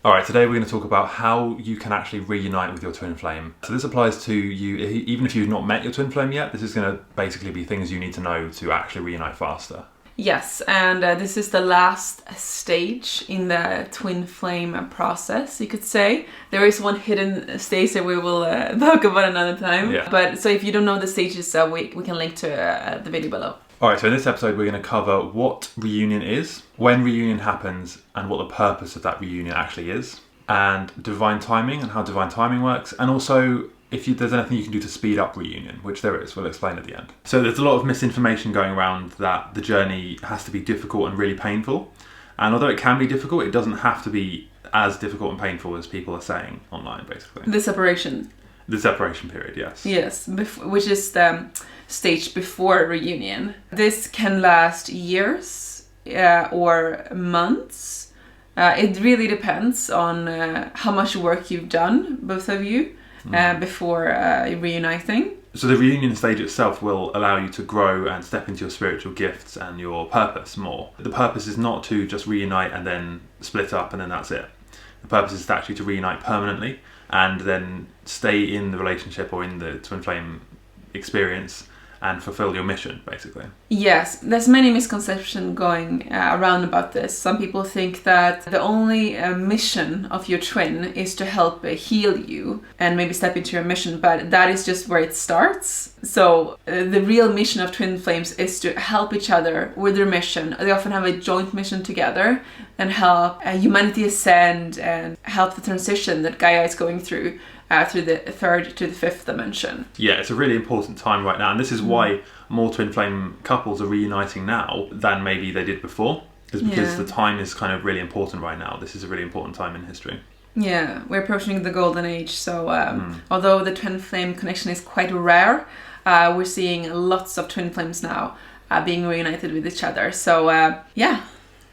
Alright, today we're going to talk about how you can actually reunite with your twin flame. So this applies to you, even if you've not met your twin flame yet, this is going to basically be things you need to know to actually reunite faster. Yes, and this is the last stage in the twin flame process, you could say. There is one hidden stage that we will talk about another time. Yeah. But so if you don't know the stages, we can link to the video below. Alright, so in this episode we're going to cover what reunion is, when reunion happens, and what the purpose of that reunion actually is, and divine timing and how divine timing works, and also if there's anything you can do to speed up reunion, which there is, we'll explain at the end. So there's a lot of misinformation going around that the journey has to be difficult and really painful, and although it can be difficult, it doesn't have to be as difficult and painful as people are saying online, basically. The separation. The separation period, yes. Yes, which is the stage before reunion. This can last years or months. It really depends on how much work you've done, both of you, before reuniting. So the reunion stage itself will allow you to grow and step into your spiritual gifts and your purpose more. The purpose is not to just reunite and then split up and then that's it. The purpose is actually to reunite permanently and then stay in the relationship or in the twin flame experience and fulfill your mission, basically. Yes, there's many misconceptions going around about this. Some people think that the only mission of your twin is to help heal you and maybe step into your mission, but that is just where it starts. So the real mission of twin flames is to help each other with their mission. They often have a joint mission together and help humanity ascend and help the transition that Gaia is going through the third to the fifth dimension. Yeah, it's a really important time right now, and this is why more twin flame couples are reuniting now than maybe they did before, is because the time is kind of really important right now. This is a really important time in history. Yeah, we're approaching the golden age, so although the twin flame connection is quite rare, we're seeing lots of twin flames now being reunited with each other, so yeah.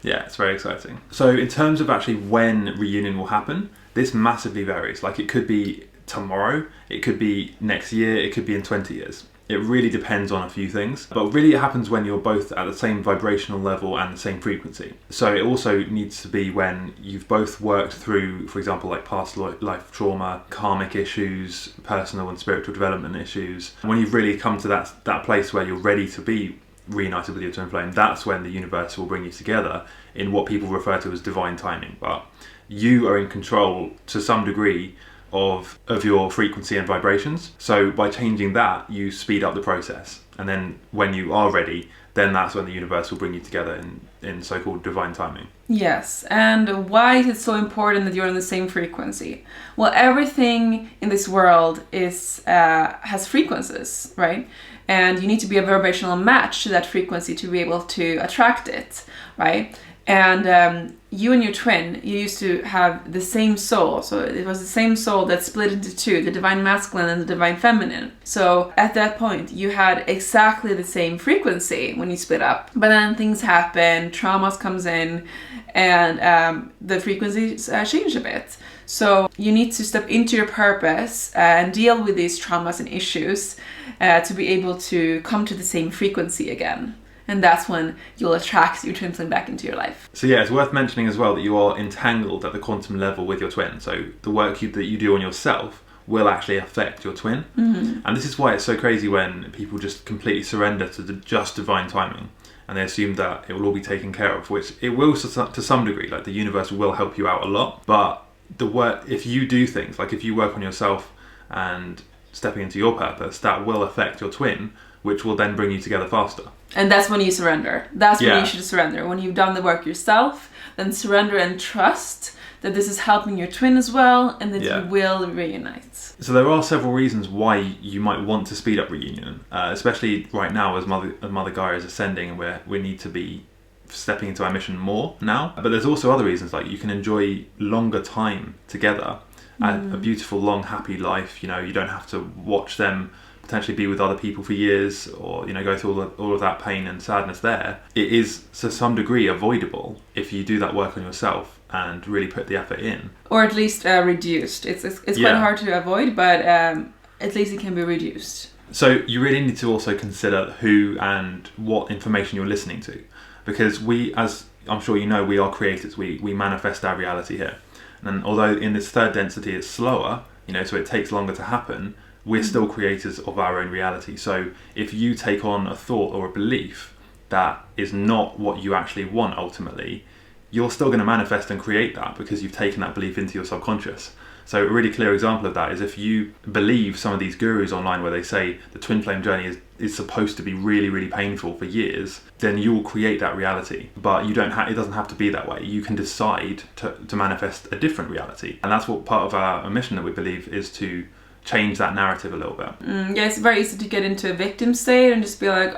Yeah, it's very exciting. So in terms of actually when reunion will happen, this massively varies. Like it could be tomorrow, it could be next year, it could be in 20 years. It really depends on a few things, but really it happens when you're both at the same vibrational level and the same frequency. So it also needs to be when you've both worked through, for example, like past life trauma, karmic issues, personal and spiritual development issues. When you've really come to that place where you're ready to be reunited with your twin flame, that's when the universe will bring you together in what people refer to as divine timing. But you are in control to some degree of your frequency and vibrations. So by changing that, you speed up the process. And then when you are ready, then that's when the universe will bring you together in so-called divine timing. Yes, and why is it so important that you're on the same frequency? Well, everything in this world has frequencies, right? And you need to be a vibrational match to that frequency to be able to attract it, right? And you and your twin, you used to have the same soul. So it was the same soul that split into two, the divine masculine and the divine feminine. So at that point, you had exactly the same frequency when you split up. But then things happen, traumas comes in, and the frequencies change a bit. So you need to step into your purpose and deal with these traumas and issues to be able to come to the same frequency again. And that's when you'll attract your twin flame back into your life. So yeah, it's worth mentioning as well that you are entangled at the quantum level with your twin. So the work that you do on yourself will actually affect your twin. Mm-hmm. And this is why it's so crazy when people just completely surrender to just divine timing. And they assume that it will all be taken care of, which it will to some degree. Like the universe will help you out a lot. But the work, if you do things, like if you work on yourself and stepping into your purpose, that will affect your twin, which will then bring you together faster. And that's when you surrender. That's when you should surrender. When you've done the work yourself, then surrender and trust that this is helping your twin as well, and that you will reunite. So there are several reasons why you might want to speed up reunion, especially right now as Mother Gaia is ascending and we need to be stepping into our mission more now. But there's also other reasons, like you can enjoy longer time together, a beautiful, long, happy life. You know, you don't have to watch them potentially be with other people for years, or go through all of that pain and sadness there. It is to some degree avoidable if you do that work on yourself and really put the effort in, or at least reduced. It's quite hard to avoid, but at least it can be reduced. So you really need to also consider who and what information you're listening to, because we, as I'm sure you know, we are creators. We manifest our reality here. And although in this third density it's slower, so it takes longer to happen, we're still creators of our own reality. So if you take on a thought or a belief that is not what you actually want ultimately, you're still going to manifest and create that because you've taken that belief into your subconscious. So a really clear example of that is if you believe some of these gurus online where they say the twin flame journey is supposed to be really, really painful for years, then you will create that reality. But it doesn't have to be that way. You can decide to manifest a different reality. And that's what part of our mission that we believe is to change that narrative a little bit. Yeah, it's very easy to get into a victim state and just be like,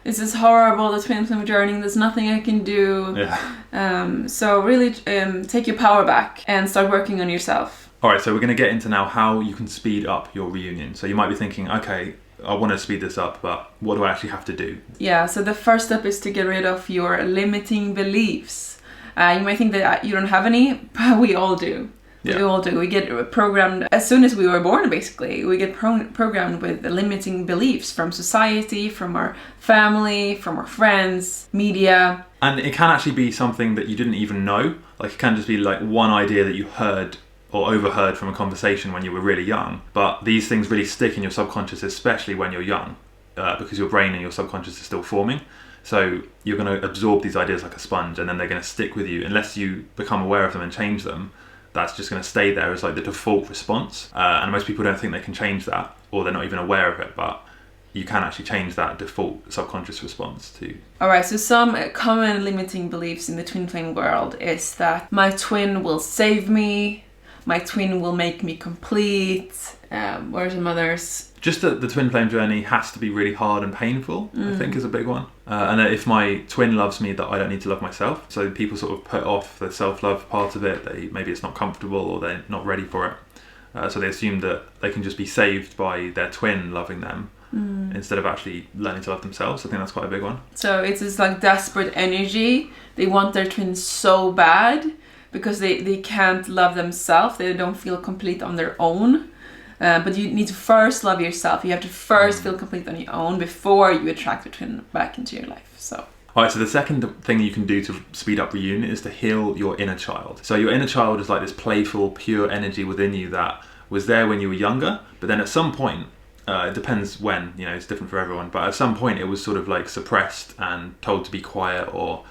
this is horrible, the twin flame journey, there's nothing I can do. Yeah. So really take your power back and start working on yourself. All right, so we're going to get into now how you can speed up your reunion. So you might be thinking, okay, I want to speed this up, but what do I actually have to do? Yeah, so the first step is to get rid of your limiting beliefs. You might think that you don't have any, but we all do. Yeah. We all do. We get programmed as soon as we were born, basically. We get programmed with limiting beliefs from society, from our family, from our friends, media. And it can actually be something that you didn't even know. Like it can just be like one idea that you heard or overheard from a conversation when you were really young. But these things really stick in your subconscious, especially when you're young, because your brain and your subconscious is still forming. So you're going to absorb these ideas like a sponge, and then they're going to stick with you unless you become aware of them and change them. That's just going to stay there as like the default response. And most people don't think they can change that, or they're not even aware of it, but you can actually change that default subconscious response to. Alright, so some common limiting beliefs in the twin flame world is that my twin will save me, my twin will make me complete, what are some others? Just that the twin flame journey has to be really hard and painful, I think is a big one. And that if my twin loves me, that I don't need to love myself. So people sort of put off the self-love part of it. Maybe it's not comfortable or they're not ready for it. So they assume that they can just be saved by their twin loving them instead of actually learning to love themselves. I think that's quite a big one. So it's this like desperate energy. They want their twin so bad because they can't love themselves. They don't feel complete on their own. But you need to first love yourself. You have to first feel complete on your own before you attract the twin back into your life. So. Alright, so the second thing you can do to speed up reunion is to heal your inner child. So your inner child is like this playful, pure energy within you that was there when you were younger, but then at some point, it depends when, it's different for everyone, but at some point it was sort of like suppressed and told to be quiet, or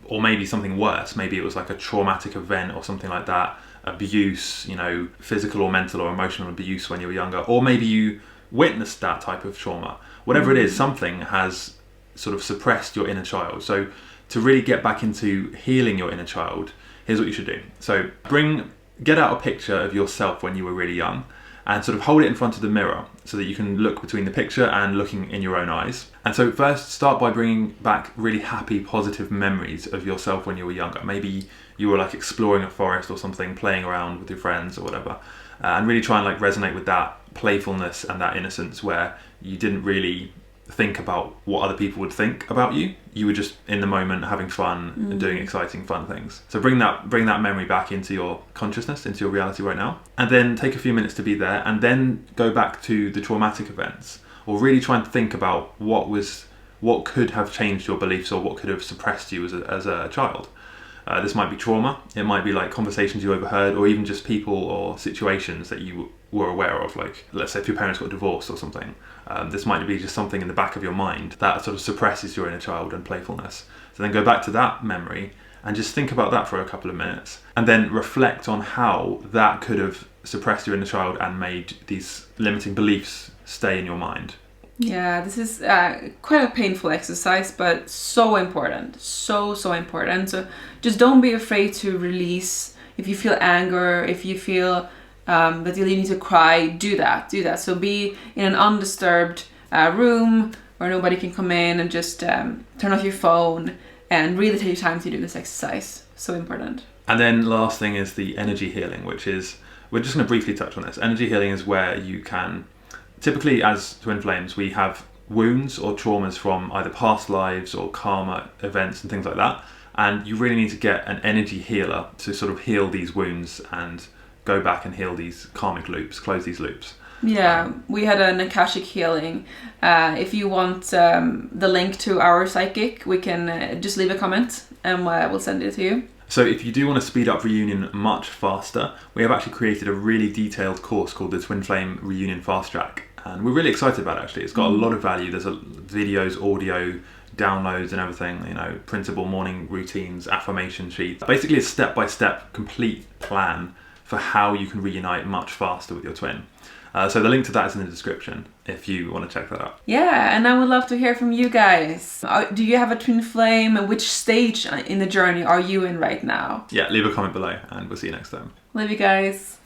maybe something worse. Maybe it was like a traumatic event or something like that. Abuse, physical or mental or emotional abuse when you were younger, or maybe you witnessed that type of trauma. Whatever it is, something has sort of suppressed your inner child. So to really get back into healing your inner child, here's what you should do. So get out a picture of yourself when you were really young and sort of hold it in front of the mirror so that you can look between the picture and looking in your own eyes. And so first start by bringing back really happy, positive memories of yourself when you were younger. Maybe you were like exploring a forest or something, playing around with your friends or whatever, and really try and like resonate with that playfulness and that innocence where you didn't really think about what other people would think about you. You were just in the moment having fun and doing exciting fun things. So bring that memory back into your consciousness, into your reality right now, and then take a few minutes to be there, and then go back to the traumatic events, or really try and think about what could have changed your beliefs or what could have suppressed you as a child. This might be trauma, it might be like conversations you overheard, or even just people or situations that you were aware of, like let's say if your parents got divorced or something. This might be just something in the back of your mind that sort of suppresses your inner child and playfulness. So then go back to that memory and just think about that for a couple of minutes, and then reflect on how that could have suppressed your inner child and made these limiting beliefs stay in your mind. Yeah, this is quite a painful exercise, but so important. So important. So just don't be afraid to release. If you feel anger, if you feel that you need to cry, do that. So be in an undisturbed room where nobody can come in, and just turn off your phone and really take time to do this exercise. So important. And then last thing is the energy healing, which is, we're just going to briefly touch on this. Energy healing is where you can, typically as twin flames, we have wounds or traumas from either past lives or karma events and things like that. And you really need to get an energy healer to sort of heal these wounds and go back and heal these karmic loops, close these loops. Yeah, we had an Akashic healing. If you want the link to our psychic, we can just leave a comment and we'll send it to you. So if you do want to speed up reunion much faster, we have actually created a really detailed course called the Twin Flame Reunion Fast Track. And we're really excited about it actually. It's got a lot of value. There's videos, audio, downloads and everything, you know, printable morning routines, affirmation sheets. Basically a step-by-step complete plan for how you can reunite much faster with your twin. So the link to that is in the description if you want to check that out. Yeah, and I would love to hear from you guys. Do you have a twin flame, and which stage in the journey are you in right now? Yeah, leave a comment below and we'll see you next time. Love you guys.